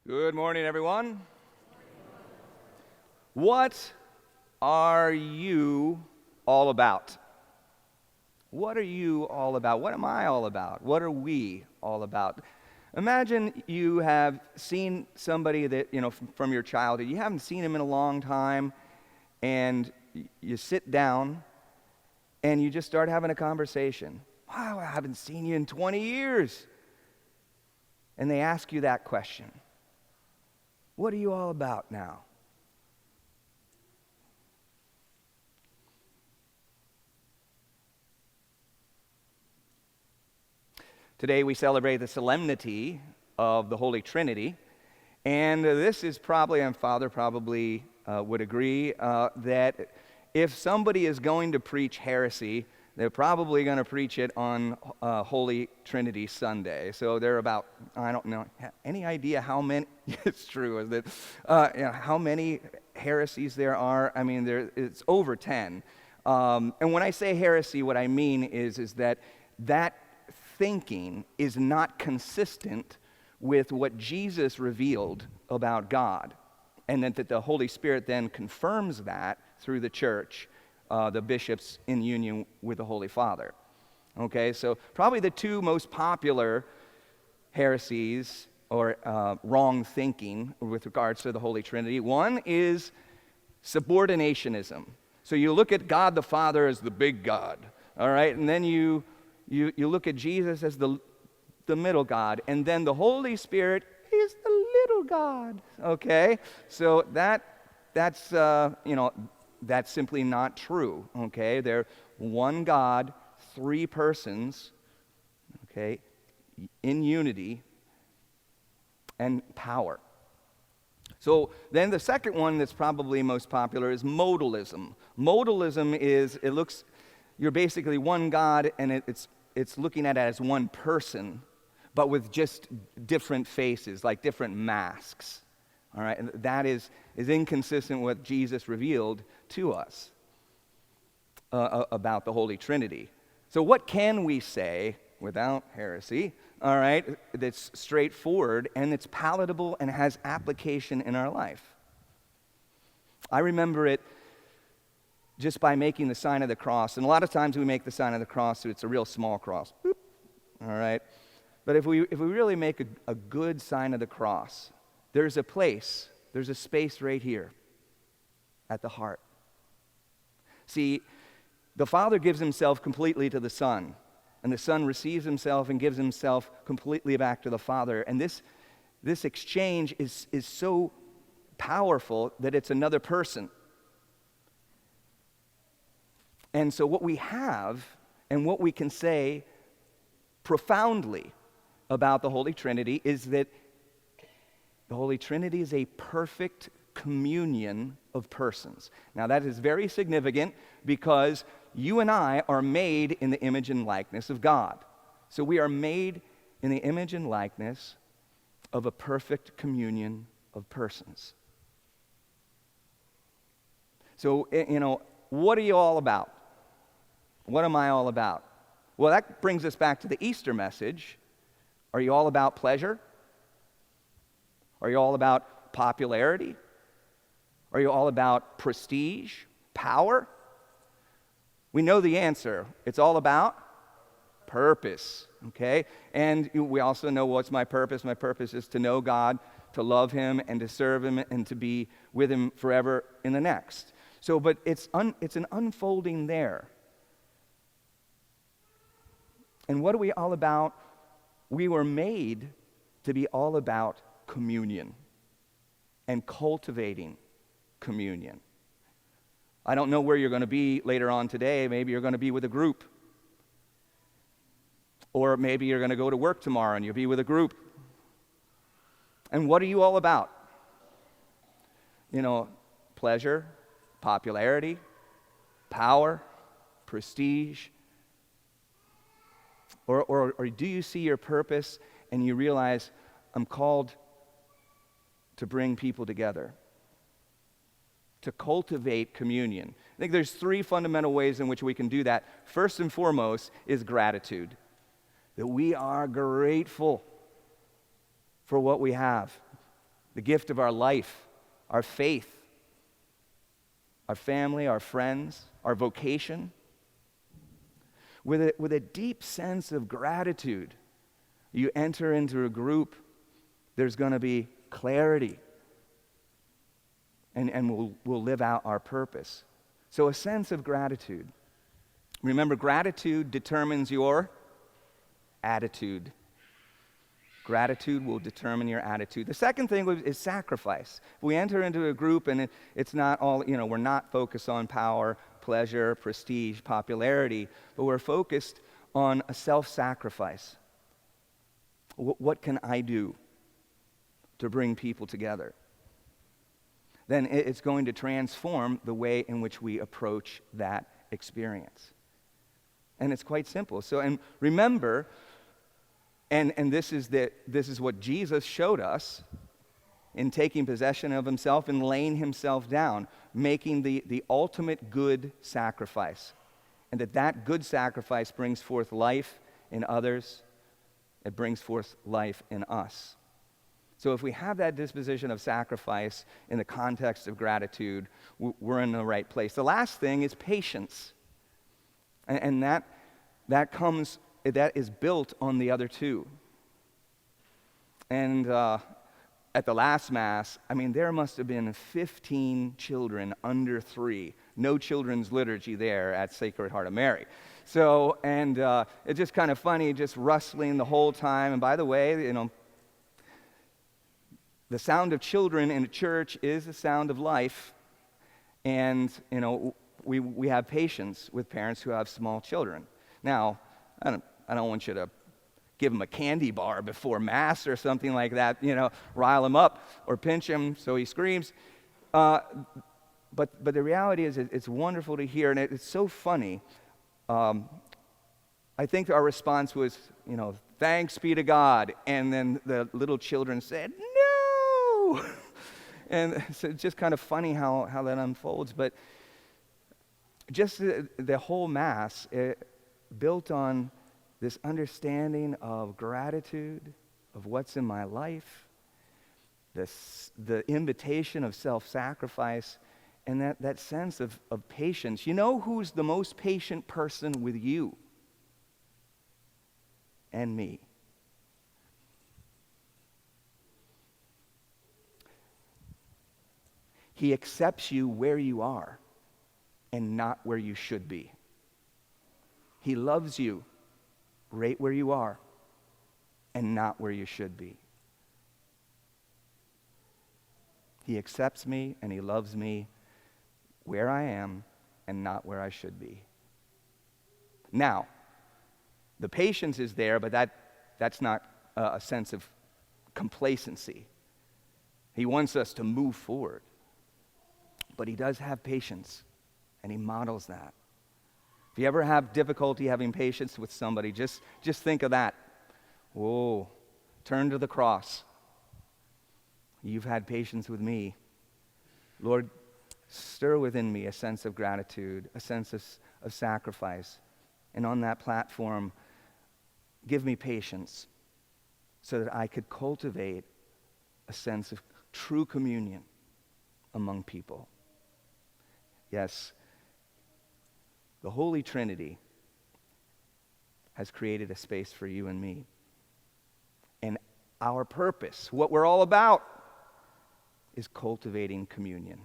Good morning, everyone. What are you all about? What are you all about? What am I all about? What are we all about? Imagine you have seen somebody that, from your childhood. You haven't seen him in a long time, and you sit down, and you just start having a conversation. Wow, I haven't seen you in 20 years. And they ask you that question. What are you all about now? Today we celebrate the solemnity of the Holy Trinity, and this is probably, and Father probably would agree, that if somebody is going to preach heresy, they're probably going to preach it on Holy Trinity Sunday. So they're about, I don't know, any idea how many, it's true, is that, how many heresies there are? I mean, it's over 10. And when I say heresy, what I mean is that thinking is not consistent with what Jesus revealed about God, and that the Holy Spirit then confirms that through the church, the bishops in union with the Holy Father. Okay, so probably the two most popular heresies or wrong thinking with regards to the Holy Trinity. One is subordinationism. So you look at God the Father as the big God, all right, and then you look at Jesus as the middle God, and then the Holy Spirit is the little God. Okay, so that's simply not true. Okay, they're one God, three persons. Okay, in unity and power. So then the second one that's probably most popular is modalism. Modalism is, you're basically one God, and it's looking at it as one person, but with just different faces, like different masks. All right, and that is inconsistent with what Jesus revealed to us about the Holy Trinity. So what can we say without heresy, all right, that's straightforward and it's palatable and has application in our life? I remember it just by making the sign of the cross. And a lot of times we make the sign of the cross so it's a real small cross. Boop. All right? But if we really make a good sign of the cross, there's a space right here at the heart. See, the Father gives himself completely to the Son, and the Son receives himself and gives himself completely back to the Father. And this exchange is so powerful that it's another person. And so what we have and what we can say profoundly about the Holy Trinity is that the Holy Trinity is a perfect communion of persons. Now that is very significant because you and I are made in the image and likeness of God. So we are made in the image and likeness of a perfect communion of persons. So, what are you all about? What am I all about? Well, that brings us back to the Easter message. Are you all about pleasure? Are you all about popularity? Are you all about prestige, power? We know the answer. It's all about purpose, okay? And we also know what's my purpose. My purpose is to know God, to love him, and to serve him, and to be with him forever in the next. So, but it's an unfolding there. And what are we all about? We were made to be all about communion and cultivating communion. I don't know where you're going to be later on today. Maybe you're going to be with a group. Or maybe you're going to go to work tomorrow and you'll be with a group. And what are you all about? Pleasure, popularity, power, prestige. Or do you see your purpose and you realize, I'm called to bring people together, to cultivate communion? I think there's three fundamental ways in which we can do that. First and foremost is gratitude, that we are grateful for what we have. the gift of our life, our faith, our family, our friends, our vocation, with a deep sense of gratitude. You enter into a group, there's going to be clarity, and we'll live out our purpose. So a sense of gratitude. Remember, gratitude determines your attitude. Gratitude will determine your attitude. The second thing is sacrifice. If we enter into a group and it's not all, we're not focused on power, pleasure, prestige, popularity, but we're focused on a self-sacrifice. What can I do to bring people together? Then it's going to transform the way in which we approach that experience. And it's quite simple. So, and remember, and this is what Jesus showed us in taking possession of himself and laying himself down, making the ultimate good sacrifice. And that good sacrifice brings forth life in others. It brings forth life in us. So if we have that disposition of sacrifice in the context of gratitude, we're in the right place. The last thing is patience. And that is built on the other two. And at the last Mass, there must have been 15 children under 3. No children's liturgy there at Sacred Heart of Mary. So, and it's just kind of funny, just rustling the whole time. And by the way, the sound of children in a church is the sound of life. And, we have patience with parents who have small children. Now, I don't want you to give him a candy bar before Mass or something like that, rile him up or pinch him so he screams. But the reality is it's wonderful to hear, and it's so funny. I think our response was, thanks be to God. And then the little children said, no! And so it's just kind of funny how that unfolds. But just the whole Mass, built on this understanding of gratitude, of what's in my life, the invitation of self-sacrifice, and that sense of patience. You know who's the most patient person with you and me? He accepts you where you are and not where you should be. He loves you right where you are and not where you should be. He accepts me and he loves me where I am and not where I should be. Now, the patience is there, but that's not a sense of complacency. He wants us to move forward. But he does have patience, and he models that. If you ever have difficulty having patience with somebody, just think of that. Whoa, turn to the cross. You've had patience with me. Lord, stir within me a sense of gratitude, a sense of sacrifice. And on that platform, give me patience so that I could cultivate a sense of true communion among people. Yes, the Holy Trinity has created a space for you and me. And our purpose, what we're all about, is cultivating communion.